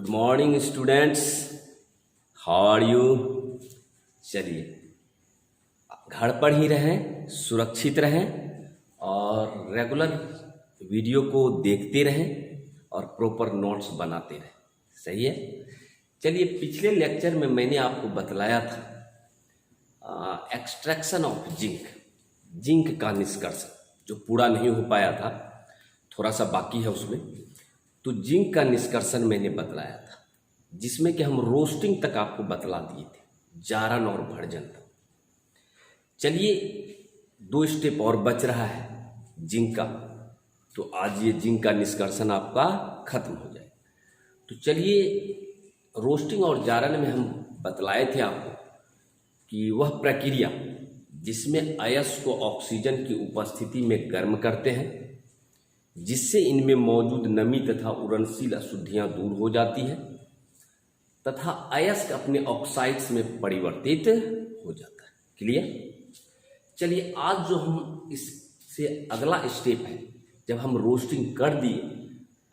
Good morning students, how are you. चलिए, घर पर ही रहें, सुरक्षित रहें और रेगुलर वीडियो को देखते रहें और प्रॉपर नोट्स बनाते रहें। सही है। चलिए, पिछले लेक्चर में मैंने आपको बतलाया था एक्सट्रैक्शन ऑफ जिंक का निष्कर्षण, जो पूरा नहीं हो पाया था, थोड़ा सा बाकी है उसमें। तो जिंक का निष्कर्षण मैंने बतलाया था, जिसमें कि हम रोस्टिंग तक आपको बतला दिए थे, जारन और भर्जन तक। चलिए, 2 स्टेप और बच रहा है जिंक का, तो आज ये जिंक का निष्कर्षण आपका खत्म हो जाए। तो चलिए, रोस्टिंग और जारन में हम बतलाए थे आपको कि वह प्रक्रिया जिसमें अयस्क को ऑक्सीजन की उपस्थिति में गर्म करते हैं, जिससे इनमें मौजूद नमी तथा उड़नशील अशुद्धियां दूर हो जाती है तथा अयस्क अपने ऑक्साइड्स में परिवर्तित हो जाता है। क्लियर। चलिए, आज जो हम इससे अगला स्टेप है, जब हम रोस्टिंग कर दिए,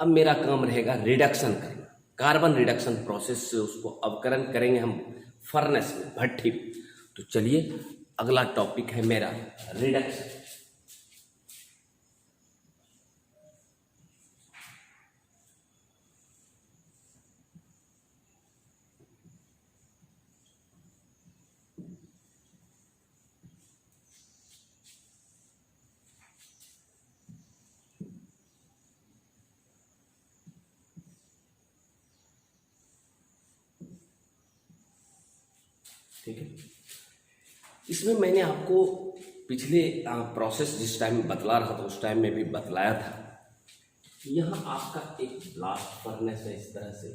अब मेरा काम रहेगा रिडक्शन करना, कार्बन रिडक्शन प्रोसेस से उसको अवकरण करेंगे हम फर्नेस में, भट्ठी में। तो चलिए, अगला टॉपिक है मेरा रिडक्शन। ठीक है। इसमें मैंने आपको पिछले प्रोसेस जिस टाइम बतला रहा था, उस टाइम में भी बतलाया था कि यहाँ आपका एक ब्लास्ट फर्नेस है इस तरह से,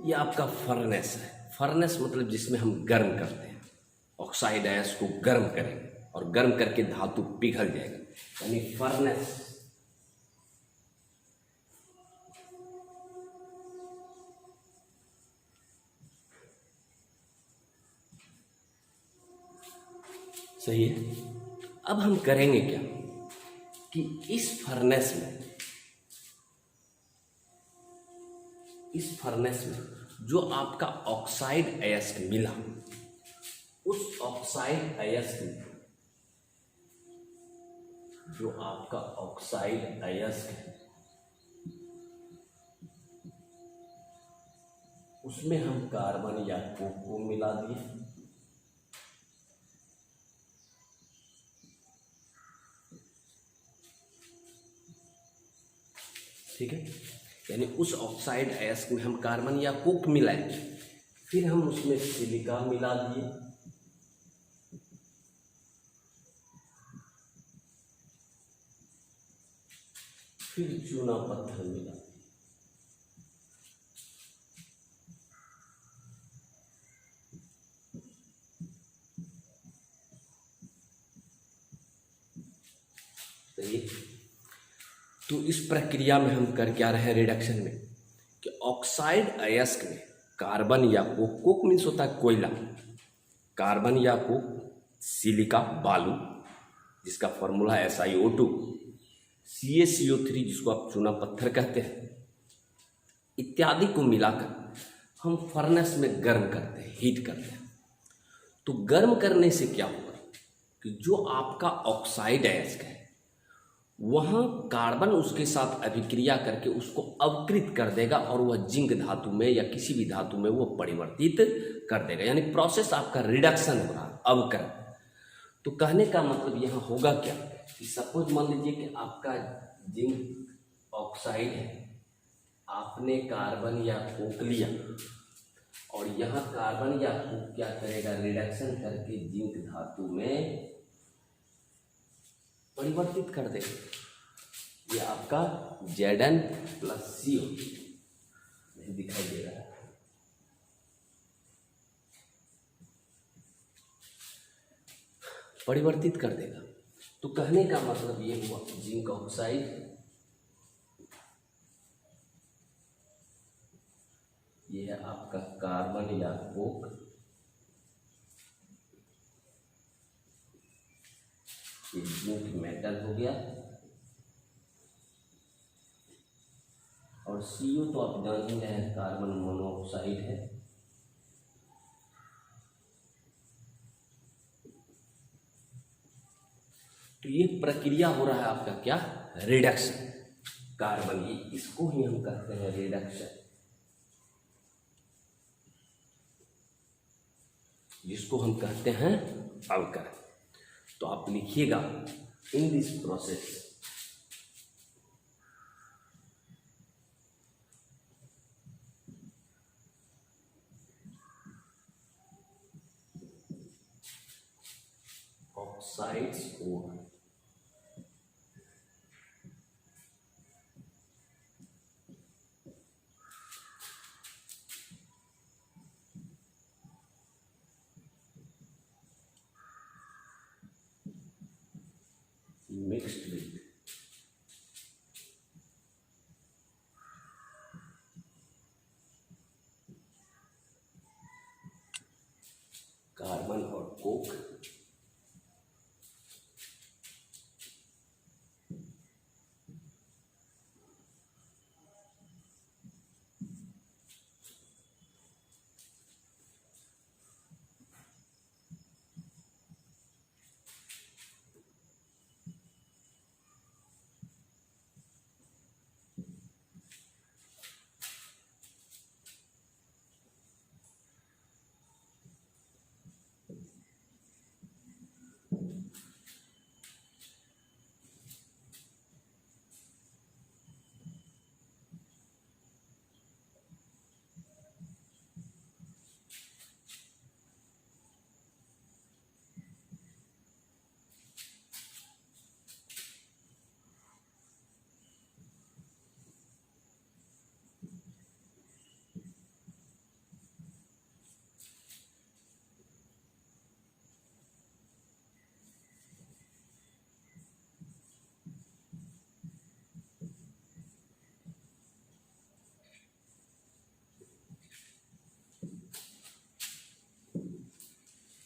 ये आपका फर्नेस है। फर्नेस मतलब जिसमें हम गर्म करते हैं, ऑक्साइड अयस्क को गर्म करेंगे और गर्म करके धातु पिघल जाएगा, यानी फर्नेस। सही है। अब हम करेंगे क्या कि इस फर्नेस में जो आपका ऑक्साइड अयस्क मिला, उस ऑक्साइड अयस्क में जो आपका ऑक्साइड अयस्क है, उसमें हम कार्बन या कोक को मिला दिए। ठीक है, यानी उस ऑक्साइड अयस्क में हम कार्बन या कोक मिलाए, फिर हम उसमें सिलिका मिला दिए, फिर चूना पत्थर मिला दिए। तो इस प्रक्रिया में हम कर क्या रहे हैं रिडक्शन में, कि ऑक्साइड अयस्क में कार्बन या कोक मीन्स होता है कोयला, कार्बन या कोक, सिलिका बालू जिसका फॉर्मूला है SiO2, CaCO3 जिसको आप चूना पत्थर कहते हैं इत्यादि को मिलाकर हम फर्नेस में गर्म करते हैं, हीट करते हैं। तो गर्म करने से क्या होगा कि जो आपका ऑक्साइड अयस्क है वहाँ कार्बन उसके साथ अभिक्रिया करके उसको अवकृत कर देगा और वह जिंक धातु में या किसी भी धातु में वो परिवर्तित कर देगा। यानी प्रोसेस आपका रिडक्शन हो रहा है, अवकरण। तो कहने का मतलब यहाँ होगा क्या कि सपोज मान लीजिए कि आपका जिंक ऑक्साइड है, आपने कार्बन या कोक लिया और यहाँ कार्बन या कोक क्या करेगा, रिडक्शन करके जिंक धातु में परिवर्तित कर देगा। ये आपका Zn+CO नहीं दिखाई दे रहा है, परिवर्तित कर देगा। तो कहने का मतलब ये हुआ जिंक ऑक्साइड, ये है आपका कार्बन या कोक, ये जिंक मेटल हो गया, और CO तो आप जान ही रहे हैं कार्बन मोनोऑक्साइड है। तो ये प्रक्रिया हो रहा है आपका क्या, रिडक्शन। कार्बन, ये इसको ही हम कहते हैं रिडक्शन, जिसको हम कहते हैं अवकरण। तो आप लिखिएगा इन दिस प्रोसेस ऑक्साइड्स और mixed with कार्बन और कोक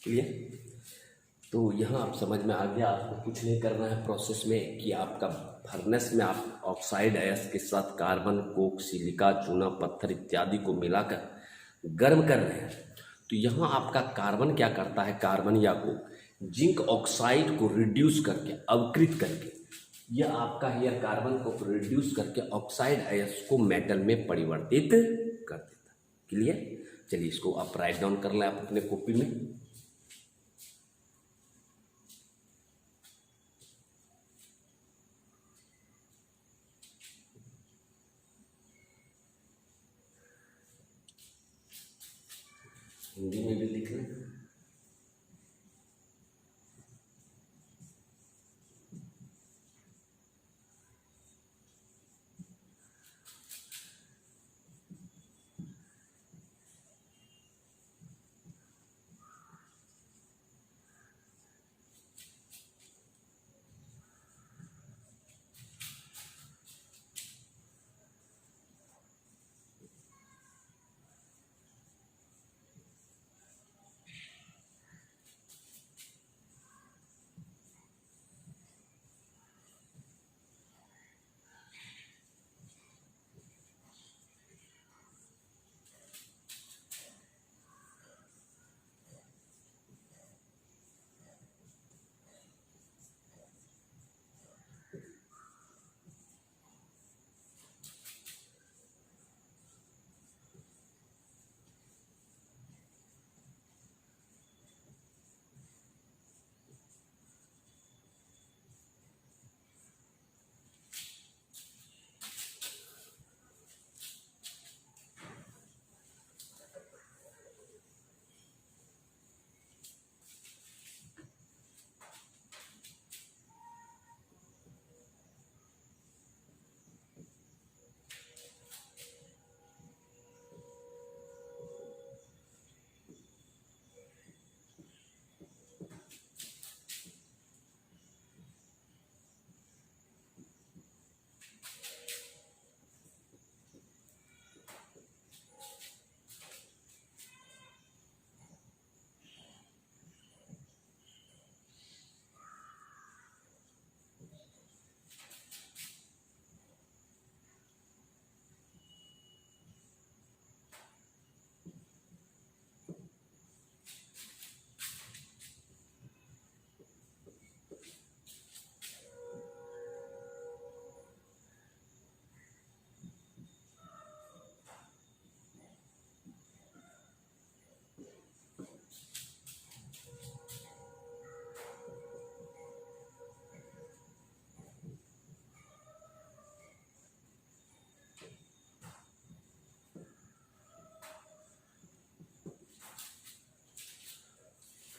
क्लियर। तो यहाँ आप समझ में आ गया, आपको कुछ नहीं करना है प्रोसेस में कि आपका फर्नेस में आप ऑक्साइड अयस्क के साथ कार्बन, कोक, सिलिका, चूना पत्थर इत्यादि को मिलाकर गर्म कर रहे हैं। तो यहाँ आपका कार्बन क्या करता है, कार्बन या कोक जिंक ऑक्साइड को रिड्यूस करके, अवकृत करके, यह आपका यह कार्बन को रिड्यूस करके ऑक्साइड अयस्क को मेटल में परिवर्तित कर देता। क्लियर। चलिए इसको आप राइट डाउन कर लें आप अपने कॉपी में। हिंदी में भी लिख लें।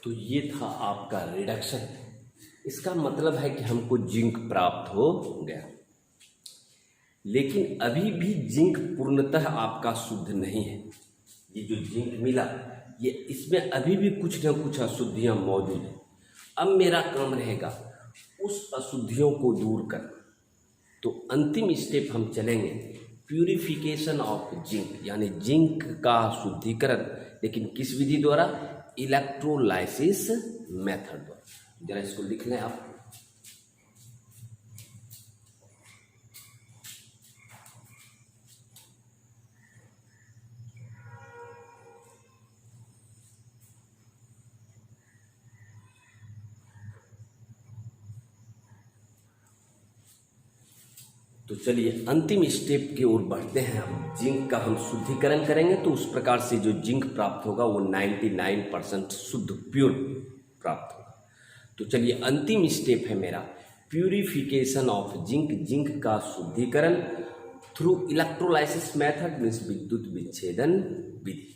तो ये था आपका रिडक्शन। इसका मतलब है कि हमको जिंक प्राप्त हो गया, लेकिन अभी भी जिंक पूर्णतः आपका शुद्ध नहीं है। ये जो जिंक मिला, ये इसमें अभी भी कुछ न कुछ अशुद्धियाँ मौजूद हैं। अब मेरा काम रहेगा उस अशुद्धियों को दूर करना। तो अंतिम स्टेप हम चलेंगे प्यूरिफिकेशन ऑफ जिंक, यानी जिंक का शुद्धिकरण, लेकिन किस विधि द्वारा? इलेक्ट्रोलाइसिस मेथड द्वारा। जरा इसको लिख लें आप। तो चलिए अंतिम स्टेप की ओर बढ़ते हैं। हम जिंक का हम शुद्धिकरण करेंगे, तो उस प्रकार से जो जिंक प्राप्त होगा वो 99% शुद्ध प्योर प्राप्त होगा। तो चलिए अंतिम स्टेप है मेरा प्यूरिफिकेशन ऑफ जिंक, जिंक का शुद्धिकरण थ्रू इलेक्ट्रोलाइसिस मेथड, मीन्स विद्युत विच्छेदन विधि।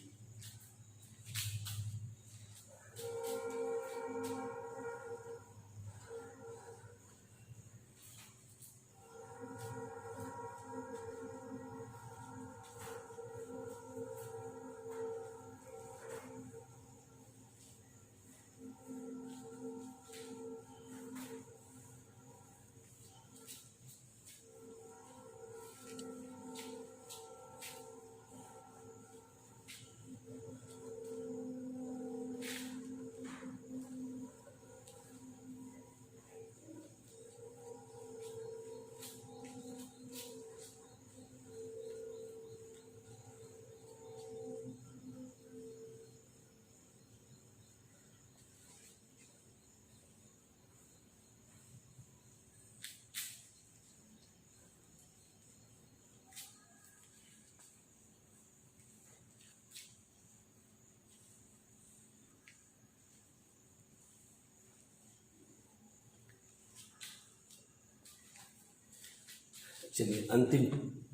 चलिए अंतिम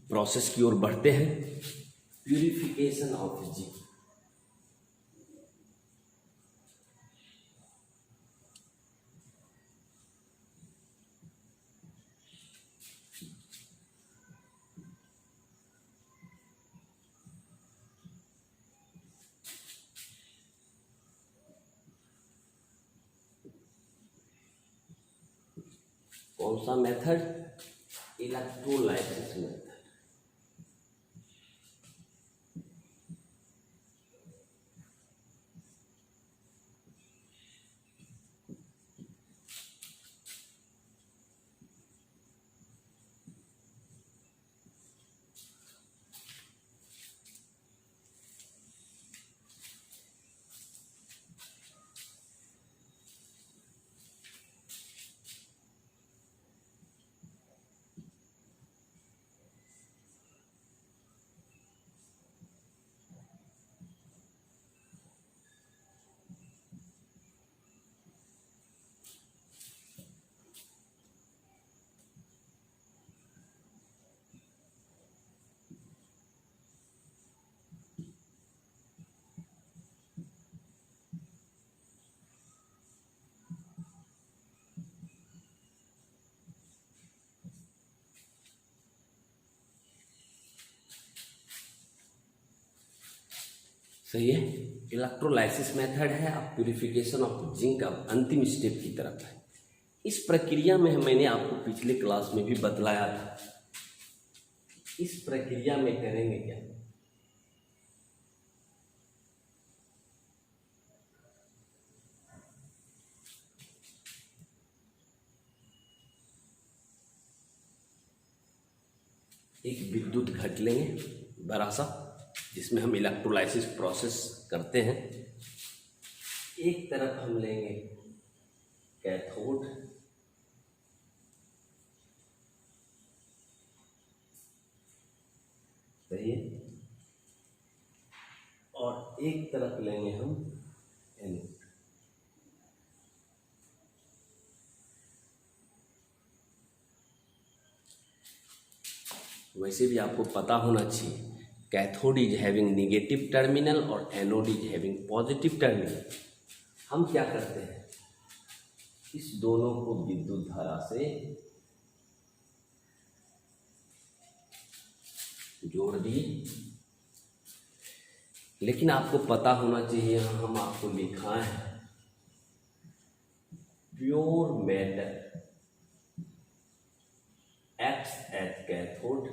प्रोसेस की ओर बढ़ते हैं, प्यूरिफिकेशन ऑफ जिंक। कौन सा मेथड? Electrolysis method. सही है, इलेक्ट्रोलाइसिस मेथड है। अब प्यूरिफिकेशन ऑफ जिंक अब अंतिम स्टेप की तरफ है। इस प्रक्रिया में मैंने आपको पिछले क्लास में भी बतलाया था। इस प्रक्रिया में करेंगे क्या? एक विद्युत घट लेंगे बड़ा सा, जिसमें हम इलेक्ट्रोलाइसिस प्रोसेस करते हैं। एक तरफ हम लेंगे कैथोड, सही है, और एक तरफ लेंगे हम एनोड। वैसे भी आपको पता होना चाहिए, cathode is having negative terminal और anode is having positive terminal. हम क्या करते हैं, इस दोनों को विद्युत धारा से जोड़ दिए। लेकिन आपको पता होना चाहिए, यहाँ हम आपको लिखा है pure metal x at cathode,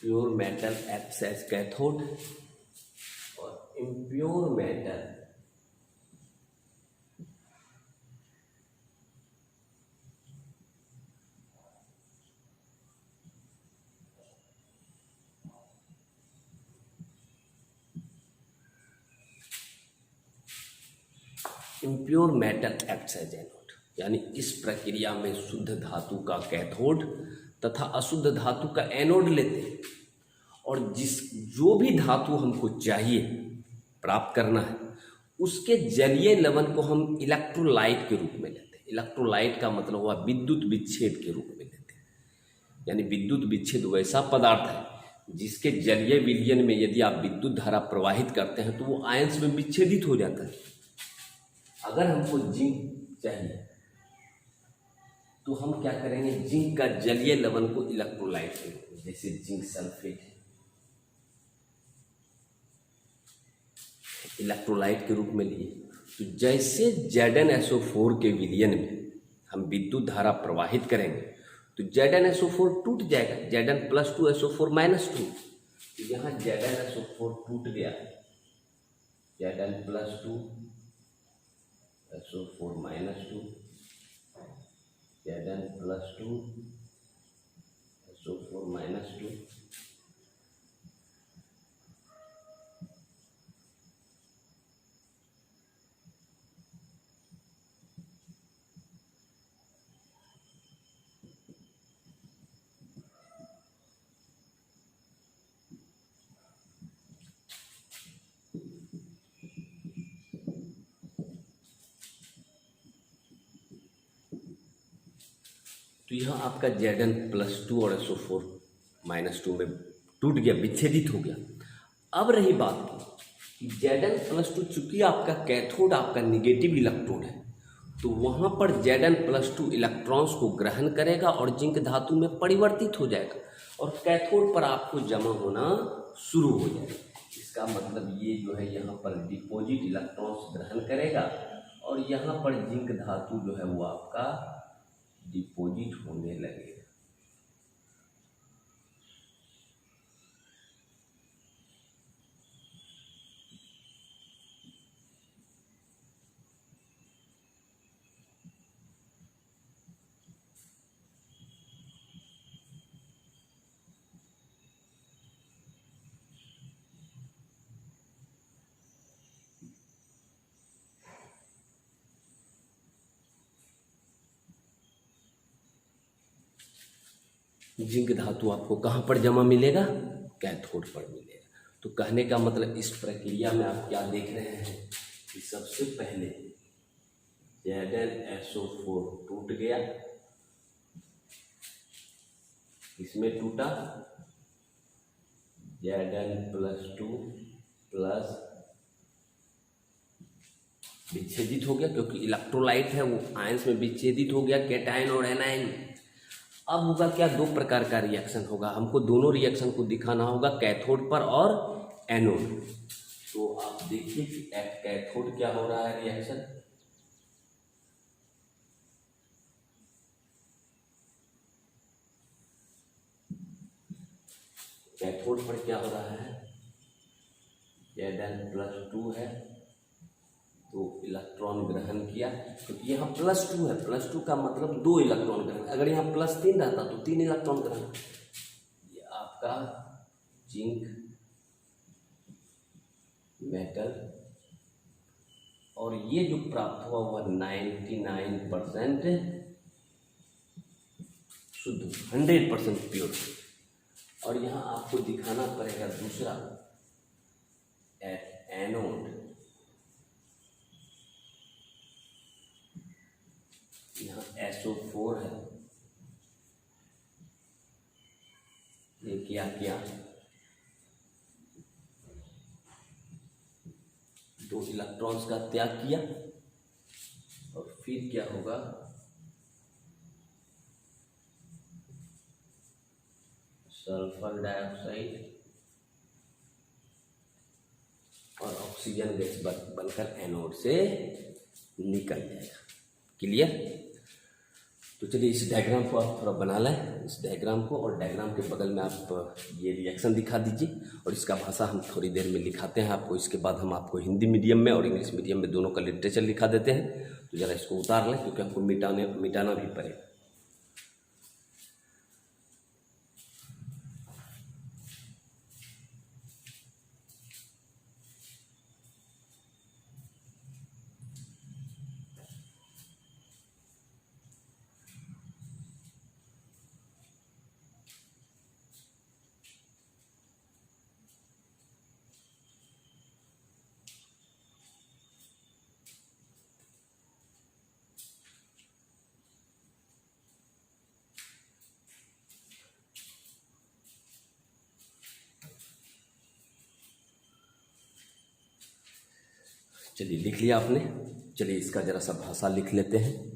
pure metal x at cathode और impure metal impure metal acts as anode. यानी इस प्रक्रिया में शुद्ध धातु का कैथोड तथा अशुद्ध धातु का एनोड लेते हैं, और जो भी धातु हमको चाहिए प्राप्त करना है, उसके जलीय लवण को हम इलेक्ट्रोलाइट के रूप में लेते हैं। इलेक्ट्रोलाइट का मतलब हुआ विद्युत विच्छेद के रूप में लेते हैं। यानी विद्युत विच्छेद वैसा पदार्थ है जिसके जलीय विलयन में यदि आप विद्युत धारा प्रवाहित करते हैं तो वो आयंस में विच्छेदित हो जाता है। अगर हमको जिंक चाहिए तो हम क्या करेंगे, जिंक का जलीय लवण को इलेक्ट्रोलाइट में, जैसे जिंक सल्फेट इलेक्ट्रोलाइट के रूप में लिए, तो जैसे ZnSO4 के विलयन में हम विद्युत धारा प्रवाहित करेंगे तो ZnSO4 टूट जाएगा, Zn+2SO4-2। तो यहाँ ZnSO4 टूट गया, Zn+2SO4-2, Zn+2SO4-2। तो यहाँ आपका Zn+2 और SO4-2 में टूट गया, विच्छेदित हो गया। अब रही बात कि Zn+2 चूंकि आपका कैथोड आपका निगेटिव इलेक्ट्रोड है, तो वहाँ पर Zn+2 इलेक्ट्रॉन्स को ग्रहण करेगा और जिंक धातु में परिवर्तित हो जाएगा और कैथोड पर आपको जमा होना शुरू हो जाएगा। इसका मतलब ये जो है यहाँ पर डिपॉजिट इलेक्ट्रॉन्स ग्रहण करेगा और यहाँ पर जिंक धातु जो है वो आपका डिपॉजिट होने लगेगा। जिंक धातु आपको कहाँ पर जमा मिलेगा, कैथोड पर मिलेगा। तो कहने का मतलब इस प्रक्रिया में आप क्या देख रहे हैं कि सबसे पहले ZnSO4 टूट गया, इसमें टूटा Zn+2 प्लस विच्छेदित हो गया, क्योंकि इलेक्ट्रोलाइट है वो आयंस में विच्छेदित हो गया, कैटायन और एनायन। अब होगा क्या, दो प्रकार का रिएक्शन होगा, हमको दोनों रिएक्शन को दिखाना होगा, कैथोड पर और एनोड। तो आप देखिए कि कैथोड क्या हो रहा है रिएक्शन, कैथोड पर क्या हो रहा है, Zn+2 है तो इलेक्ट्रॉन ग्रहण किया, क्योंकि तो यहाँ +2 है, +2 का मतलब 2 इलेक्ट्रॉन ग्रहण। अगर यहाँ +3 रहता तो 3 इलेक्ट्रॉन ग्रहण। ये आपका जिंक मेटल, और ये जो प्राप्त हुआ वह 99% शुद्ध, 100% प्योर। और यहाँ आपको दिखाना पड़ेगा दूसरा एनोड, यहाँ SO4 है ये क्या किया, दो इलेक्ट्रॉन्स का त्याग किया और फिर क्या होगा, सल्फर डाइऑक्साइड और ऑक्सीजन गैस बनकर एनोड से निकल जाएगा। क्लियर। तो चलिए इस डायग्राम को आप थोड़ा बना लें, इस डायग्राम को, और डायग्राम के बगल में आप ये रिएक्शन दिखा दीजिए और इसका भाषा हम थोड़ी देर में लिखाते हैं आपको। इसके बाद हम आपको हिंदी मीडियम में और इंग्लिश मीडियम में दोनों का लिटरेचर लिखा देते हैं। तो ज़रा इसको उतार लें क्योंकि हमको मिटाना भी पड़ेगा। चलिए लिख लिया आपने। चलिए इसका ज़रा सा भाषा लिख लेते हैं।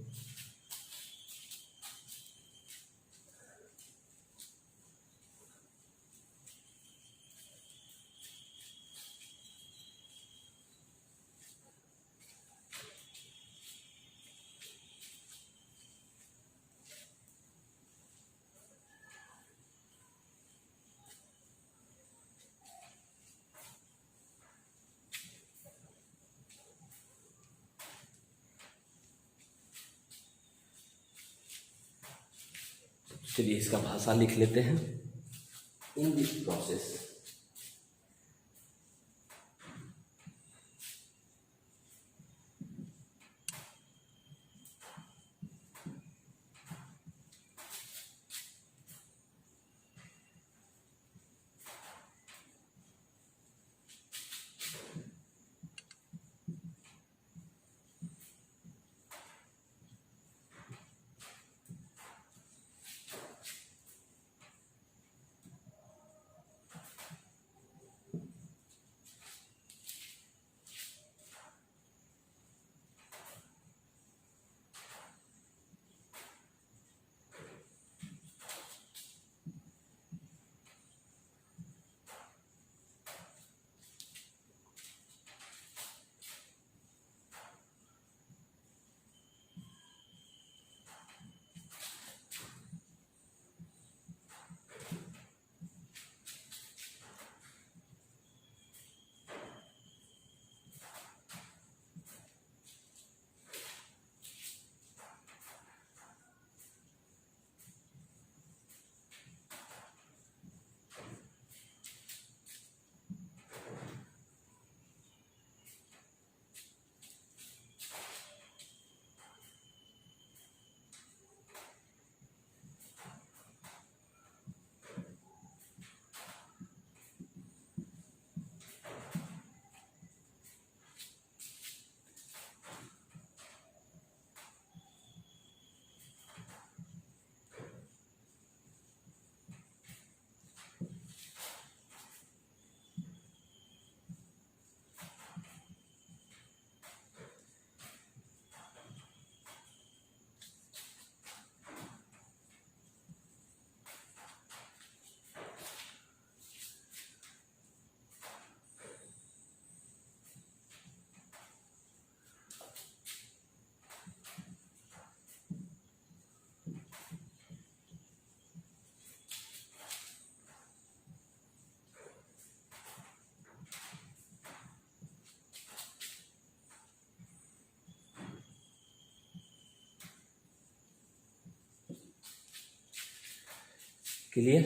चलिए इसका भाषा लिख लेते हैं। In this process clear.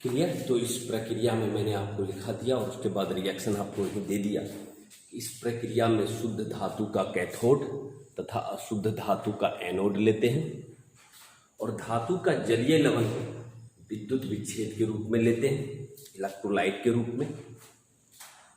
Clear. तो इस प्रक्रिया में मैंने आपको लिखा दिया और उसके बाद रिएक्शन आपको दे दिया। इस प्रक्रिया में शुद्ध धातु का कैथोड तथा अशुद्ध धातु का एनोड लेते हैं और धातु का जलीय लवण विद्युत विच्छेद के रूप में लेते हैं, इलेक्ट्रोलाइट के रूप में।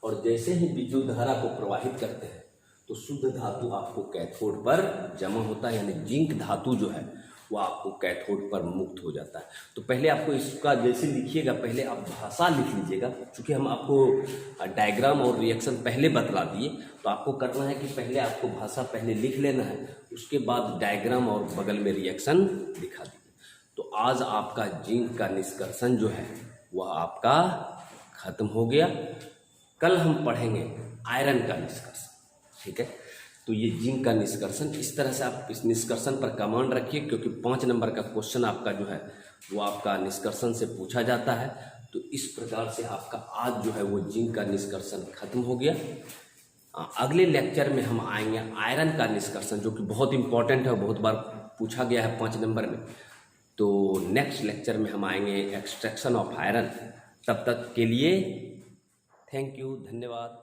और जैसे ही विद्युत धारा को प्रवाहित करते हैं तो शुद्ध धातु आपको कैथोड पर जमा होता है, यानी जिंक धातु जो है वो आपको कैथोड पर मुक्त हो जाता है। तो पहले आपको इसका जैसे लिखिएगा, पहले आप भाषा लिख लीजिएगा, क्योंकि हम आपको डायग्राम और रिएक्शन पहले बतला दिए। तो आपको करना है कि पहले आपको भाषा पहले लिख लेना है, उसके बाद डायग्राम और बगल में रिएक्शन दिखा दीजिए। तो आज आपका जिंक का निष्कर्षण जो है वह आपका खत्म हो गया। कल हम पढ़ेंगे आयरन का निष्कर्षण, ठीक है। तो ये जिंक का निष्कर्षण, इस तरह से आप इस निष्कर्षण पर कमांड रखिए, क्योंकि 5 नंबर का क्वेश्चन आपका जो है वो आपका निष्कर्षण से पूछा जाता है। तो इस प्रकार से आपका आज जो है वो जिंक का निष्कर्षण खत्म हो गया। अगले लेक्चर में हम आएंगे आयरन का निष्कर्षण, जो कि बहुत इंपॉर्टेंट है, बहुत बार पूछा गया है 5 नंबर में। तो नेक्स्ट लेक्चर में हम आएंगे एक्सट्रैक्शन ऑफ आयरन। तब तक के लिए थैंक यू, धन्यवाद।